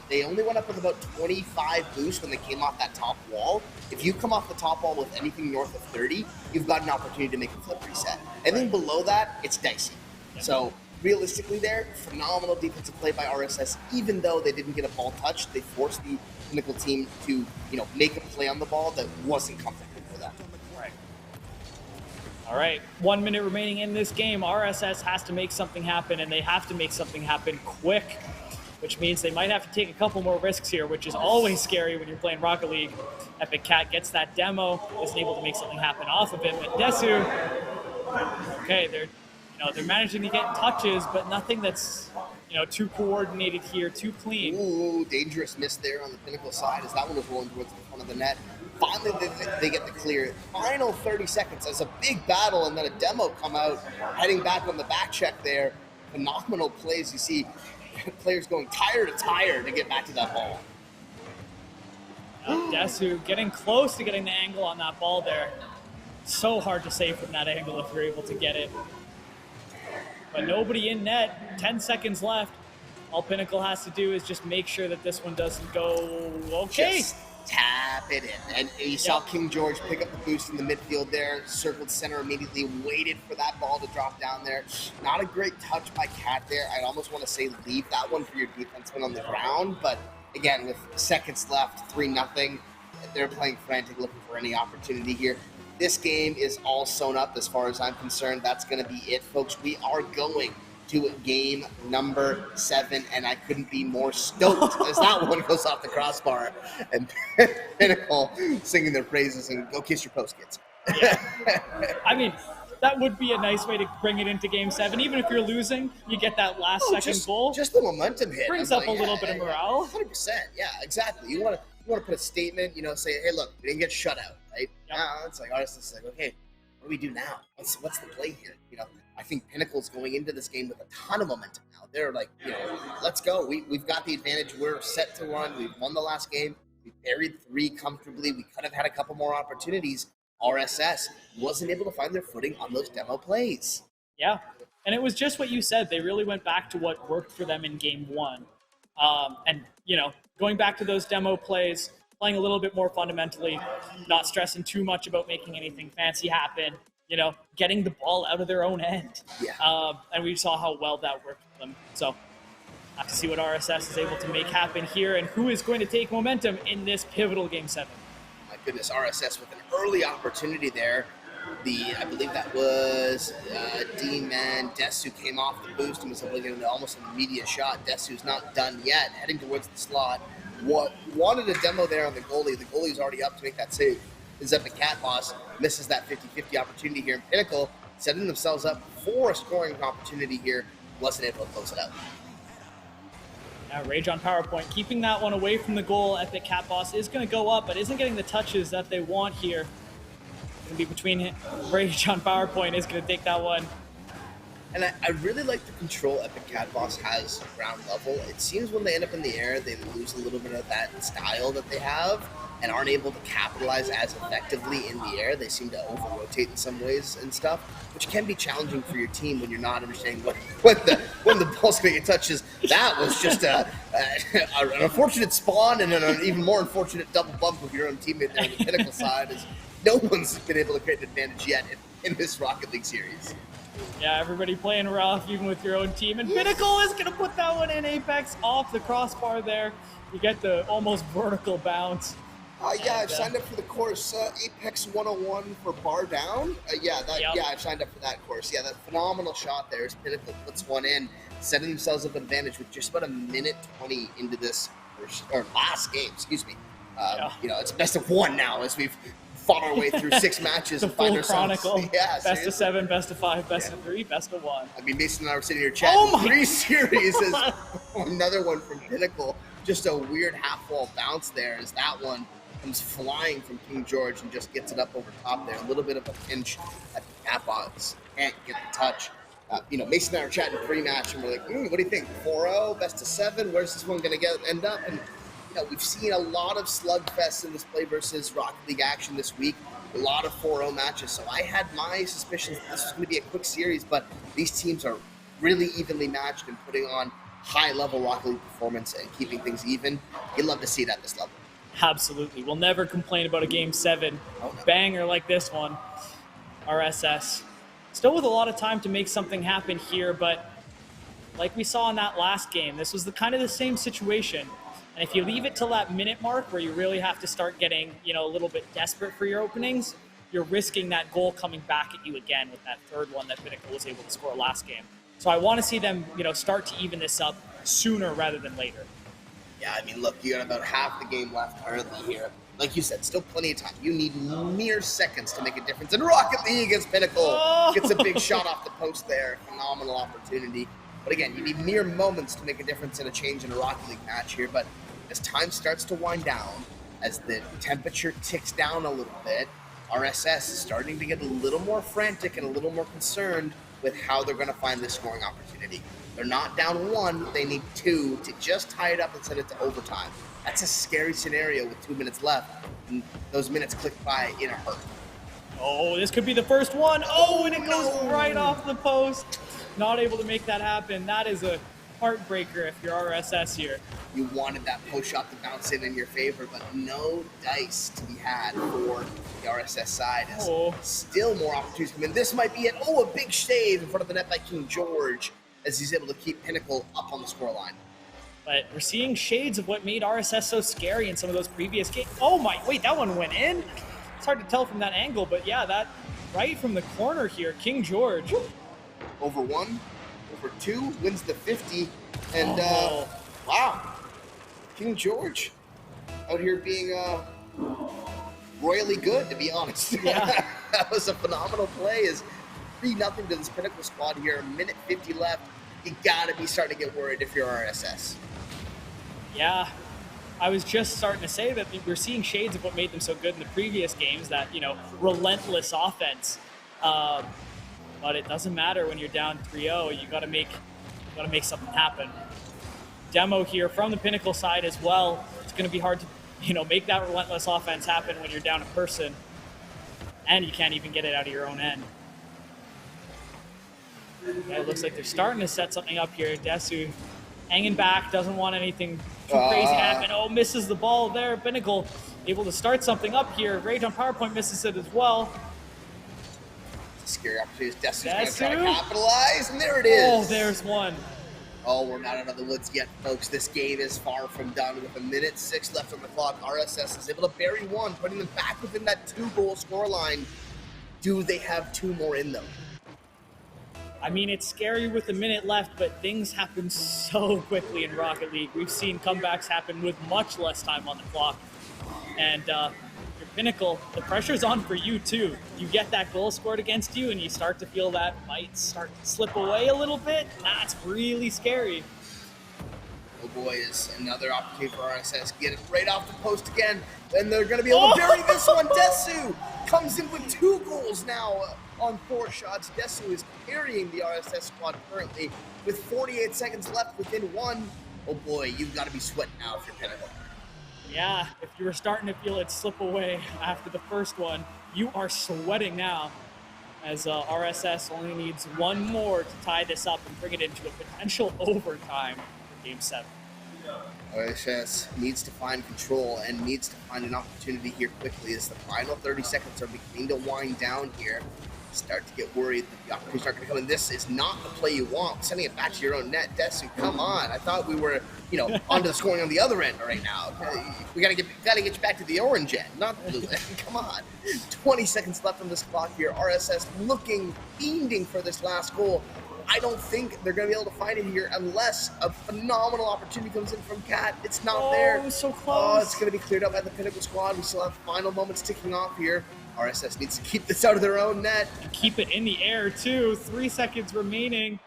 they only went up with about 25 boost when they came off that top wall. If you come off the top wall with anything north of 30, you've got an opportunity to make a flip reset. Anything below that, it's dicey. Yeah. So realistically there, phenomenal defensive play by RSS. Even though they didn't get a ball touch, they forced the Pinnacle team to, make a play on the ball that wasn't comfortable for them. Right. All right, 1 minute remaining in this game. RSS has to make something happen, and they have to make something happen quick, which means they might have to take a couple more risks here, which is always scary when you're playing Rocket League. Epic Cat gets that demo, isn't able to make something happen off of it, but Desu, okay, they're managing to get touches, but nothing that's too coordinated here, too clean. Ooh, dangerous miss there on the Pinnacle side as that one was rolling towards the front of the net. Finally, they get the clear. Final 30 seconds as a big battle, and then a demo come out, heading back on the back check there. Phenomenal plays. You see players going tire to tire to get back to that ball. Desu getting close to getting the angle on that ball there. So hard to save from that angle if you're able to get it. But nobody in net, 10 seconds left. All Pinnacle has to do is just make sure that this one doesn't go okay. Just tap it in. And you saw King George pick up the boost in the midfield there, circled center immediately, waited for that ball to drop down there. Not a great touch by Cat there. I'd almost want to say leave that one for your defenseman on the ground. But again, with seconds left, 3-0, they're playing frantic, looking for any opportunity here. This game is all sewn up as far as I'm concerned. That's going to be it, folks. We are going to game number 7, and I couldn't be more stoked as that one goes off the crossbar and Pinnacle singing their praises and go kiss your post, kids. Yeah. I mean, that would be a nice way to bring it into game 7. Even if you're losing, you get that last second goal. Just the momentum hit. Brings up a little bit of morale. 100%. Yeah, exactly. You want to put a statement, say, hey, look, we didn't get shut out, right? Yep. Now it's like, RSS is like, okay, what do we do now? What's the play here? I think Pinnacle's going into this game with a ton of momentum now. They're like, let's go. We've got the advantage. We're set to run. We've won the last game. We buried 3 comfortably. We could have had a couple more opportunities. RSS wasn't able to find their footing on those demo plays. Yeah, and it was just what you said. They really went back to what worked for them in game 1. And, going back to those demo plays, playing a little bit more fundamentally, not stressing too much about making anything fancy happen, getting the ball out of their own end. Yeah. And we saw how well that worked for them. So, have to see what RSS is able to make happen here and who is going to take momentum in this pivotal game 7. My goodness, RSS with an early opportunity there. I believe that was D-Man. Desu came off the boost and was able to get almost an immediate shot. Desu's not done yet, heading towards the slot. Wanted a demo there on the goalie. The goalie's already up to make that save. His Epic Cat Boss misses that 50-50 opportunity here. And Pinnacle setting themselves up for a scoring opportunity here. Wasn't able to close it out. Now Rage on PowerPoint, keeping that one away from the goal. Epic Cat Boss is going to go up, but isn't getting the touches that they want here. Going to be between Rage on PowerPoint is going to take that one. And I really like the control Epic Cat Boss has ground level. It seems when they end up in the air, they lose a little bit of that style that they have and aren't able to capitalize as effectively in the air. They seem to over-rotate in some ways and stuff, which can be challenging for your team when you're not understanding when the ball's going to get touches. That was just an unfortunate spawn and an even more unfortunate double bump with your own teammate there on the Pinnacle side, as no one's been able to create an advantage yet in this Rocket League series. Yeah, everybody playing rough, even with your own team. And Pinnacle is going to put that one in. Apex off the crossbar there. You get the almost vertical bounce. I've signed up for the course, Apex 101 for bar down. I've signed up for that course. Yeah, that phenomenal shot there as Pinnacle puts one in. setting themselves up an advantage with just about a minute 20 into this last game. Excuse me. It's best of 1 now as we've fought our way through 6 matches The and find full ourselves. chronicle. Yeah, best seriously. of 7, best of 5, best of 3, best of 1. I mean, Mason and I were sitting here chatting 3 series as another one from Pinnacle. Just a weird half-wall bounce there as that one comes flying from King George and just gets it up over top there. A little bit of a pinch at the cap odds. Can't get the touch. Mason and I were chatting pre-match, and we're like, what do you think? 4-0, best of 7? Where's this one going to end up? And we've seen a lot of slugfests in this Play versus Rocket League action this week. A lot of 4-0 matches. So I had my suspicions that this was going to be a quick series, but these teams are really evenly matched and putting on high-level Rocket League performance and keeping things even. You'd love to see it at this level. Absolutely. We'll never complain about a Game 7 banger like this one. RSS. Still with a lot of time to make something happen here, but like we saw in that last game, this was kind of the same situation. And if you leave it till that minute mark where you really have to start getting, a little bit desperate for your openings, you're risking that goal coming back at you again with that third one that Pinnacle was able to score last game. So I want to see them, start to even this up sooner rather than later. Yeah, I mean, look, you got about half the game left currently here. Like you said, still plenty of time. You need mere seconds to make a difference. And Rocket League against Pinnacle gets a big shot off the post there. Phenomenal opportunity. But again, you need mere moments to make a difference in a change in a Rocket League match here. But as time starts to wind down, as the temperature ticks down a little bit, RSS is starting to get a little more frantic and a little more concerned with how they're going to find this scoring opportunity. They're not down 1, they need 2 to just tie it up and send it to overtime. That's a scary scenario with 2 minutes left, and those minutes click by in a hurt. Oh, this could be the first one. Oh, and it goes right off the post. Not able to make that happen. That is a heartbreaker if you're RSS here. You wanted that post shot to bounce in your favor, but no dice to be had for the RSS side. Still more opportunities come in. This might be it. A big save in front of the net by King George as he's able to keep Pinnacle up on the scoreline. But we're seeing shades of what made RSS so scary in some of those previous games. Oh my, wait, that one went in? It's hard to tell from that angle, but yeah, that right from the corner here, King George. Over 1, over 2, wins the 50, and wow, King George out here being royally good, to be honest. Yeah. That was a phenomenal play. Is 3-0 to this Pinnacle squad here, minute 50 left. You gotta be starting to get worried if you're RSS. Yeah, I was just starting to say that we're seeing shades of what made them so good in the previous games, that, relentless offense. But it doesn't matter when you're down 3-0. You gotta make something happen. Demo here from the Pinnacle side as well. It's gonna be hard to, make that relentless offense happen when you're down a person, and you can't even get it out of your own end. Yeah, it looks like they're starting to set something up here. Desu hanging back, doesn't want anything too crazy to happen. Oh, misses the ball there. Pinnacle able to start something up here. Rage on PowerPoint misses it as well. Scary opportunity. Desu's going to try to capitalize, and there it is. Oh, there's one. Oh, we're not out of the woods yet, folks. This game is far from done. With a minute 6 left on the clock, RSS is able to bury 1, putting them back within that 2-goal scoreline. Do they have 2 more in them? I mean, it's scary with a minute left, but things happen so quickly in Rocket League. We've seen comebacks happen with much less time on the clock. And your Pinnacle, the pressure's on for you too. You get that goal scored against you and you start to feel that might start to slip away a little bit. That's really scary. Oh boy, is another opportunity for RSS. Get it right off the post again. And they're going to be able to bury this one. Desu comes in with 2 goals now on 4 shots. Desu is carrying the RSS squad currently with 48 seconds left within 1. Oh boy, you've got to be sweating now if you're Pinnacle. Yeah, if you were starting to feel it slip away after the first one, you are sweating now, as RSS only needs 1 more to tie this up and bring it into a potential overtime for Game 7. RSS needs to find control and needs to find an opportunity here quickly as the final 30 seconds are beginning to wind down here. Start to get worried that the opportunities aren't going to come in. This is not the play you want. Sending it back to your own net. Desu, come on. I thought we were, onto the scoring on the other end right now. We got to get you back to the orange end, not the blue end. Come on. 20 seconds left on this clock here. RSS looking, fiending for this last goal. I don't think they're going to be able to find it here unless a phenomenal opportunity comes in from Cat. It's not there. Oh, so close. Oh, it's going to be cleared up by the Pinnacle squad. We still have final moments ticking off here. RSS needs to keep this out of their own net. Keep it in the air, too. 3 seconds remaining.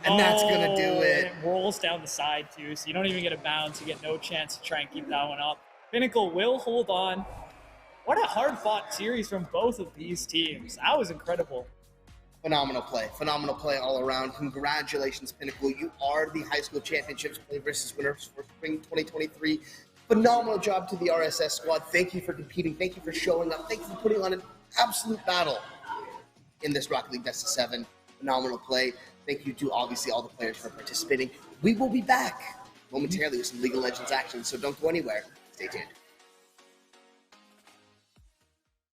And that's going to do it. And it rolls down the side, too, so you don't even get a bounce. You get no chance to try and keep that one up. Pinnacle will hold on. What a hard-fought series from both of these teams. That was incredible. Phenomenal play all around. Congratulations, Pinnacle. You are the high school championships PlayVS winners for spring 2023. Phenomenal job to the RSS squad. Thank you for competing. Thank you for showing up. Thank you for putting on an absolute battle in this Rocket League Best of 7. Phenomenal play. Thank you to obviously all the players for participating. We will be back momentarily with some League of Legends action, so don't go anywhere. Stay tuned.